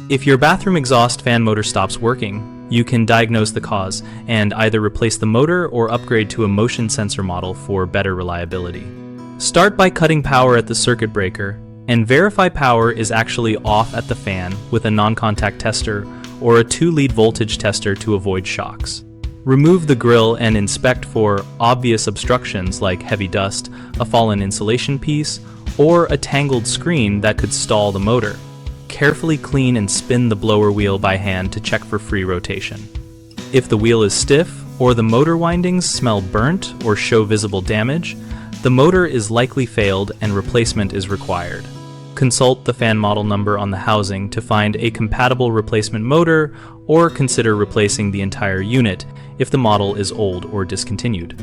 If your bathroom exhaust fan motor stops working, you can diagnose the cause and either replace the motor or upgrade to a motion sensor model for better reliability. Start by cutting power at the circuit breaker and verify power is actually off at the fan with a non-contact tester or a 2-lead voltage tester to avoid shocks. Remove the grille and inspect for obvious obstructions like heavy dust, a fallen insulation piece, or a tangled screen that could stall the motor. Carefully clean and spin the blower wheel by hand to check for free rotation. If the wheel is stiff or the motor windings smell burnt or show visible damage, the motor is likely failed and replacement is required. Consult the fan model number on the housing to find a compatible replacement motor or consider replacing the entire unit if the model is old or discontinued.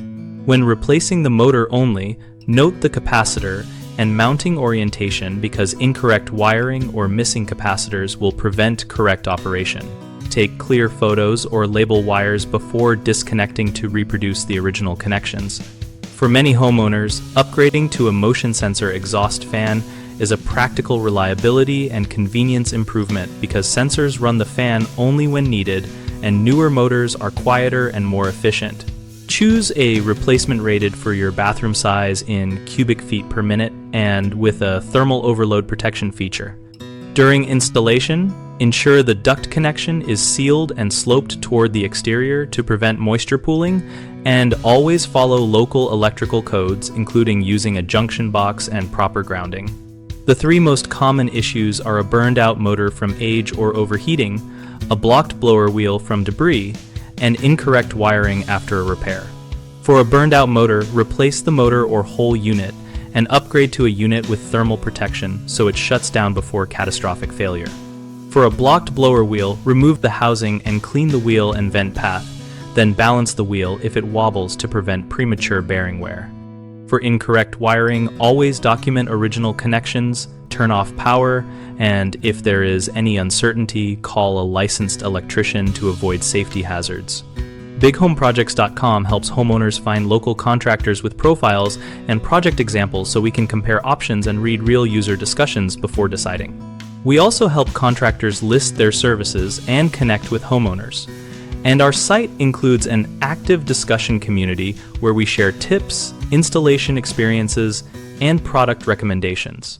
When replacing the motor only, note the capacitor and mounting orientation because incorrect wiring or missing capacitors will prevent correct operation. Take clear photos or label wires before disconnecting to reproduce the original connections. For many homeowners, upgrading to a motion sensor exhaust fan is a practical reliability and convenience improvement because sensors run the fan only when needed and newer motors are quieter and more efficient. Choose a replacement rated for your bathroom size in cubic feet per minute and with a thermal overload protection feature. During installation, ensure the duct connection is sealed and sloped toward the exterior to prevent moisture pooling, and always follow local electrical codes, including using a junction box and proper grounding. The 3 most common issues are a burned out motor from age or overheating, a blocked blower wheel from debris, and incorrect wiring after a repair. For a burned out motor, replace the motor or whole unit and upgrade to a unit with thermal protection so it shuts down before catastrophic failure. For a blocked blower wheel, remove the housing and clean the wheel and vent path, then balance the wheel if it wobbles to prevent premature bearing wear. For incorrect wiring, always document original connections, turn off power, and if there is any uncertainty, call a licensed electrician to avoid safety hazards. BigHomeProjects.com helps homeowners find local contractors with profiles and project examples so we can compare options and read real user discussions before deciding. We also help contractors list their services and connect with homeowners. And our site includes an active discussion community where we share tips, installation experiences, and product recommendations.